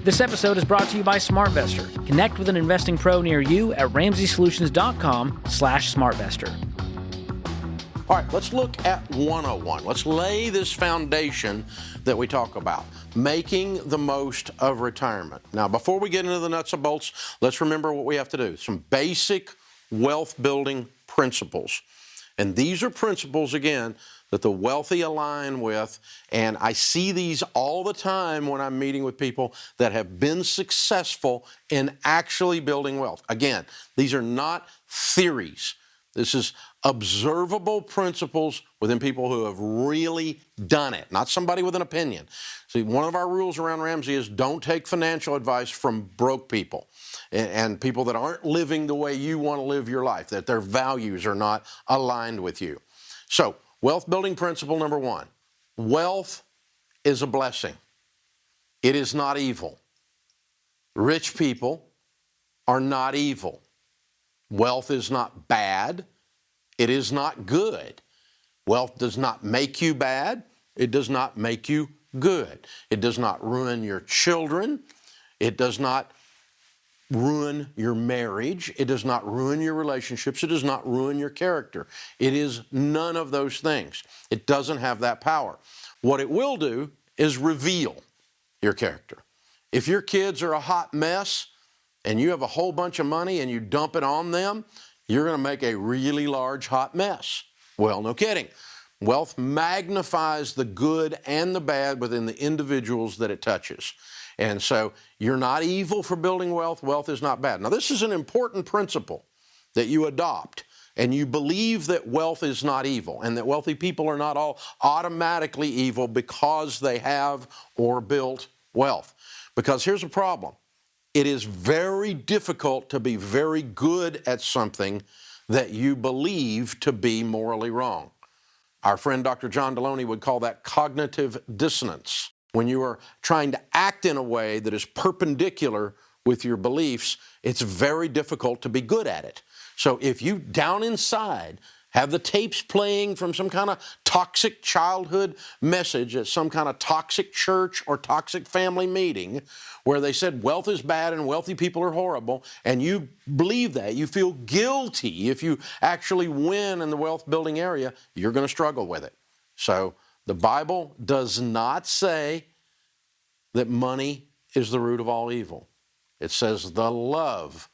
This episode is brought to you by SmartVestor. Connect with an investing pro near you at RamseySolutions.com/SmartVestor. All right, let's look at 101. Let's lay this foundation that we talk about, making the most of retirement. Now, before we get into the nuts and bolts, let's remember what we have to do. Some basic wealth building principles. And these are principles, again, that the wealthy align with, and I see these all the time when I'm meeting with people that have been successful in actually building wealth. Again, these are not theories. This is observable principles within people who have really done it, not somebody with an opinion. See, one of our rules around Ramsey is don't take financial advice from broke people and people that aren't living the way you want to live your life, that their values are not aligned with you. So, wealth building principle number one, wealth is a blessing. It is not evil. Rich people are not evil. Wealth is not bad. It is not good. Wealth does not make you bad. It does not make you good. It does not ruin your children. It does not ruin your marriage. It does not ruin your relationships. It does not ruin your character. It is none of those things. It doesn't have that power. What it will do is reveal your character. If your kids are a hot mess and you have a whole bunch of money and you dump it on them, you're going to make a really large hot mess. Well, no kidding. Wealth magnifies the good and the bad within the individuals that it touches. And so you're not evil for building wealth. Wealth is not bad. Now, this is an important principle that you adopt, and you believe that wealth is not evil and that wealthy people are not all automatically evil because they have or built wealth. Because here's the problem. It is very difficult to be very good at something that you believe to be morally wrong. Our friend Dr. John Deloney would call that cognitive dissonance. When you are trying to act in a way that is perpendicular with your beliefs, it's very difficult to be good at it. So if you down inside have the tapes playing from some kind of toxic childhood message at some kind of toxic church or toxic family meeting where they said wealth is bad and wealthy people are horrible, and you believe that, you feel guilty if you actually win in the wealth building area, you're going to struggle with it. So the Bible does not say that money is the root of all evil. It says the love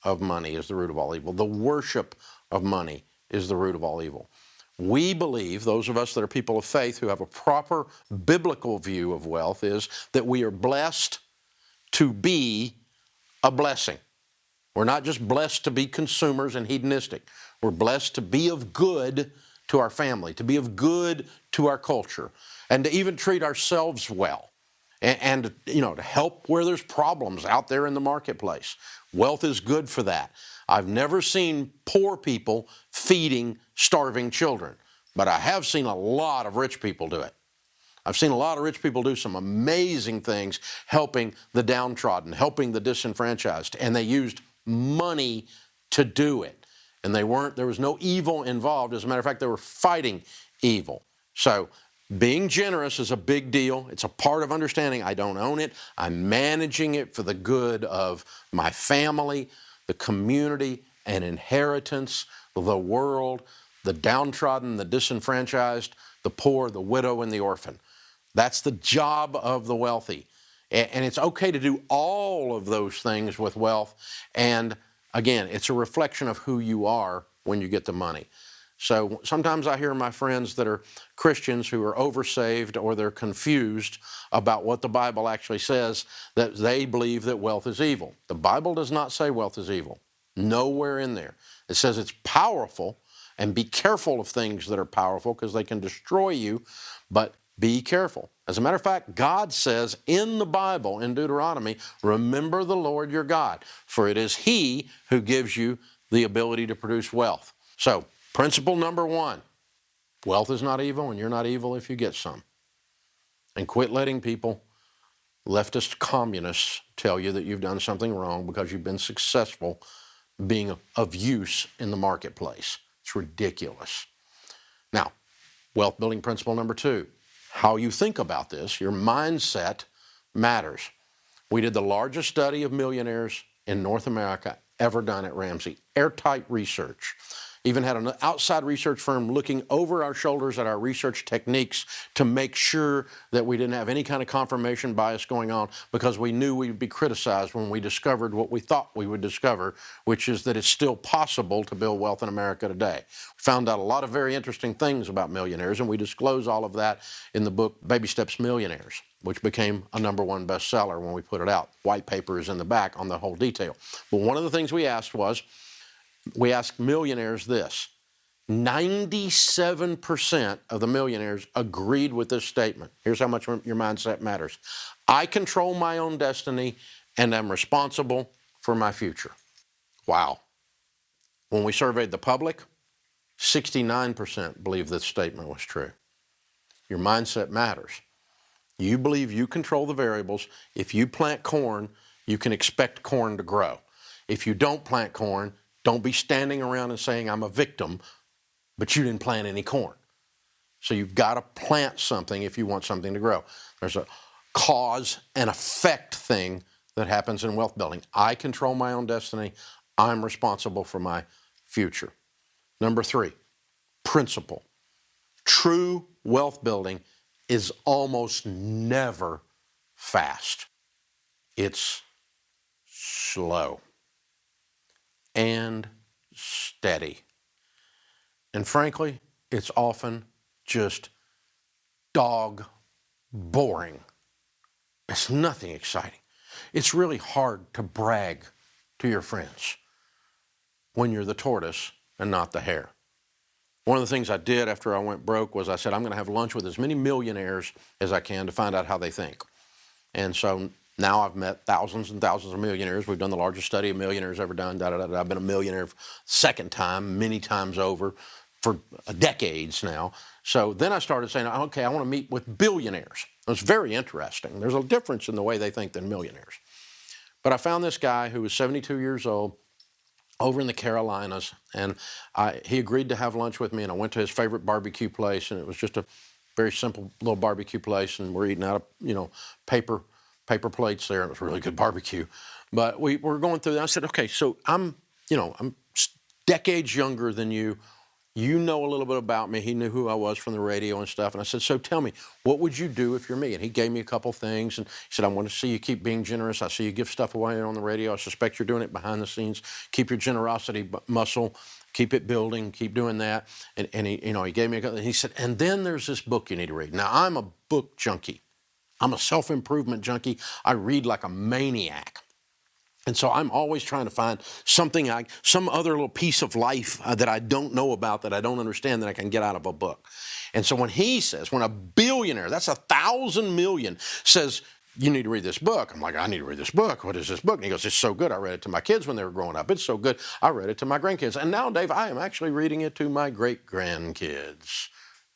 of money is the root of all evil. The worship of money is the root of all evil. We believe, those of us that are people of faith who have a proper biblical view of wealth, is that we are blessed to be a blessing. We're not just blessed to be consumers and hedonistic. We're blessed to be of good to our family, to be of good to our culture, and to even treat ourselves well, and to help where there's problems out there in the marketplace. Wealth is good for that. I've never seen poor people feeding starving children, but I have seen a lot of rich people do it. I've seen a lot of rich people do some amazing things helping the downtrodden, helping the disenfranchised, and they used money to do it. And there was no evil involved. As a matter of fact, they were fighting evil. So being generous is a big deal. It's a part of understanding I don't own it. I'm managing it for the good of my family, the community, an inheritance, the world, the downtrodden, the disenfranchised, the poor, the widow, and the orphan. That's the job of the wealthy. And it's okay to do all of those things with wealth. And again, it's a reflection of who you are when you get the money. So sometimes I hear my friends that are Christians who are oversaved or they're confused about what the Bible actually says, that they believe that wealth is evil. The Bible does not say wealth is evil. Nowhere in there. It says it's powerful, and be careful of things that are powerful because they can destroy you, but be careful. As a matter of fact, God says in the Bible, in Deuteronomy, remember the Lord your God, for it is He who gives you the ability to produce wealth. So, principle number one, wealth is not evil, and you're not evil if you get some. And quit letting people, leftist communists, tell you that you've done something wrong because you've been successful being of use in the marketplace. It's ridiculous. Now, wealth building principle number two, how you think about this, your mindset matters. We did the largest study of millionaires in North America ever done at Ramsey. Airtight research. Even had an outside research firm looking over our shoulders at our research techniques to make sure that we didn't have any kind of confirmation bias going on, because we knew we'd be criticized when we discovered what we thought we would discover, which is that it's still possible to build wealth in America today. We found out a lot of very interesting things about millionaires, and we disclose all of that in the book Baby Steps Millionaires, which became a #1 bestseller when we put it out. White paper is in the back on the whole detail. But one of the things we asked was, we asked millionaires this. 97% of the millionaires agreed with this statement. Here's how much your mindset matters. I control my own destiny and am responsible for my future. Wow. When we surveyed the public, 69% believed this statement was true. Your mindset matters. You believe you control the variables. If you plant corn, you can expect corn to grow. If you don't plant corn, don't be standing around and saying, I'm a victim, but you didn't plant any corn. So you've got to plant something if you want something to grow. There's a cause and effect thing that happens in wealth building. I control my own destiny. I'm responsible for my future. Number 3, principle. True wealth building is almost never fast. It's slow and steady. And frankly, it's often just dog boring. It's nothing exciting. It's really hard to brag to your friends when you're the tortoise and not the hare. One of the things I did after I went broke was I said, I'm going to have lunch with as many millionaires as I can to find out how they think. And so now I've met thousands and thousands of millionaires. We've done the largest study of millionaires ever done. I've been a millionaire second time, many times over, for decades now. So then I started saying, okay, I want to meet with billionaires. It's very interesting. There's a difference in the way they think than millionaires. But I found this guy who was 72 years old over in the Carolinas, and he agreed to have lunch with me, and I went to his favorite barbecue place, and it was just a very simple little barbecue place, and we're eating out of, paper plates there, and it was really good barbecue. But we were going through that. I said, okay, so I'm decades younger than you. You know a little bit about me. He knew who I was from the radio and stuff. And I said, so tell me, what would you do if you're me? And he gave me a couple things. And he said, I want to see you keep being generous. I see you give stuff away on the radio. I suspect you're doing it behind the scenes. Keep your generosity muscle. Keep it building. Keep doing that. And he gave me a couple. And he said, and then there's this book you need to read. Now, I'm a book junkie. I'm a self-improvement junkie. I read like a maniac. And so I'm always trying to find something, some other little piece of life that I don't know about, that I don't understand, that I can get out of a book. And so when a billionaire, that's 1,000 million, says, you need to read this book. I'm like, I need to read this book. What is this book? And he goes, it's so good. I read it to my kids when they were growing up. It's so good. I read it to my grandkids. And now, Dave, I am actually reading it to my great-grandkids.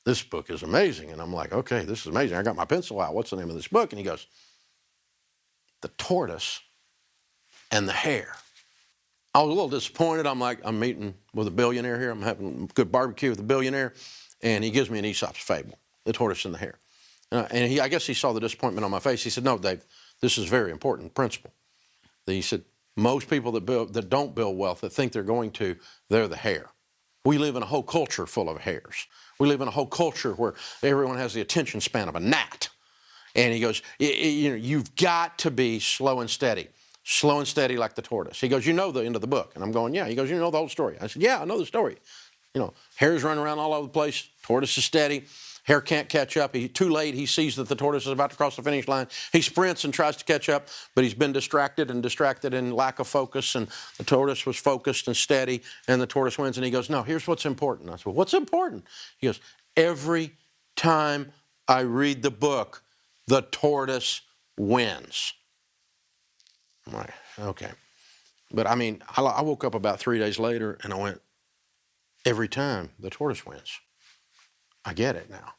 This book is amazing. And I'm like, okay, this is amazing. I got my pencil out. What's the name of this book? And he goes, The Tortoise and the Hare. I was a little disappointed. I'm like, I'm meeting with a billionaire here. I'm having a good barbecue with a billionaire. And he gives me an Aesop's fable, The Tortoise and the Hare. And I guess he saw the disappointment on my face. He said, no, Dave, this is a very important principle. He said, most people that don't build wealth, that think they're going to, they're the hare. We live in a whole culture full of hares. We live in a whole culture where everyone has the attention span of a gnat. And he goes, you've got to be slow and steady. Slow and steady like the tortoise. He goes, you know the end of the book. And I'm going, yeah. He goes, you know the whole story. I said, yeah, I know the story. Hares running around all over the place. Tortoise is steady. Hare can't catch up. Too late. He sees that the tortoise is about to cross the finish line. He sprints and tries to catch up, but he's been distracted in lack of focus. And the tortoise was focused and steady, and the tortoise wins. And he goes, no, here's what's important. I said, well, what's important? He goes, every time I read the book, the tortoise wins. I'm like, okay. But I mean, I woke up about 3 days later and I went, every time the tortoise wins. I get it now.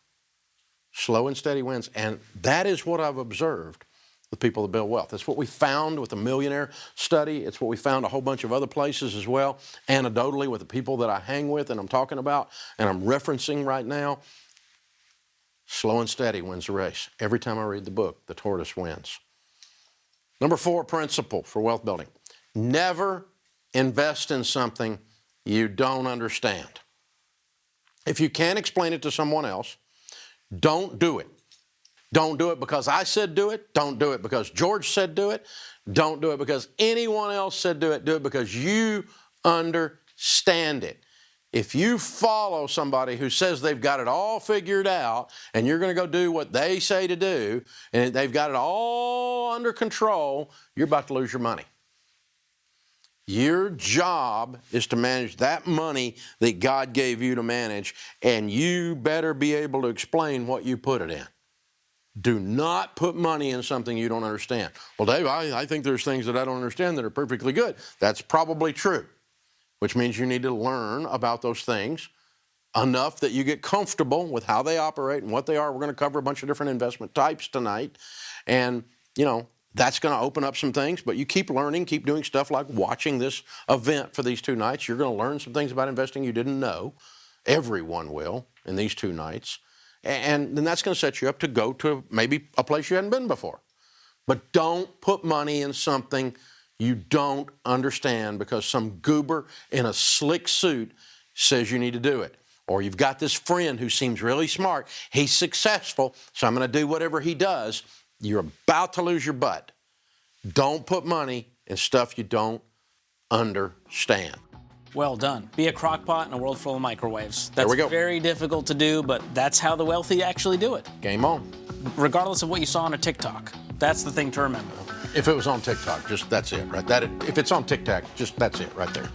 Slow and steady wins. And that is what I've observed with people that build wealth. It's what we found with the millionaire study. It's what we found a whole bunch of other places as well, anecdotally with the people that I hang with and I'm talking about and I'm referencing right now. Slow and steady wins the race. Every time I read the book, the tortoise wins. Number 4 principle for wealth building. Never invest in something you don't understand. If you can't explain it to someone else, don't do it. Don't do it because I said do it. Don't do it because George said do it. Don't do it because anyone else said do it. Do it because you understand it. If you follow somebody who says they've got it all figured out and you're going to go do what they say to do and they've got it all under control, you're about to lose your money. Your job is to manage that money that God gave you to manage, and you better be able to explain what you put it in. Do not put money in something you don't understand. Well, Dave, I think there's things that I don't understand that are perfectly good. That's probably true, which means you need to learn about those things enough that you get comfortable with how they operate and what they are. We're going to cover a bunch of different investment types tonight, and, that's going to open up some things, but you keep learning, keep doing stuff like watching this event for these 2 nights. You're going to learn some things about investing you didn't know. Everyone will in these 2 nights. And then that's going to set you up to go to maybe a place you hadn't been before. But don't put money in something you don't understand because some goober in a slick suit says you need to do it. Or you've got this friend who seems really smart. He's successful, so I'm going to do whatever he does. You're about to lose your butt. Don't put money in stuff you don't understand. Well done. Be a crockpot in a world full of microwaves. That's we go. very difficult to do, but that's how the wealthy actually do it. Game on. Regardless of what you saw on a TikTok. That's the thing to remember. If it was on TikTok, just that's it, right? If it's on TikTok, just that's it right there.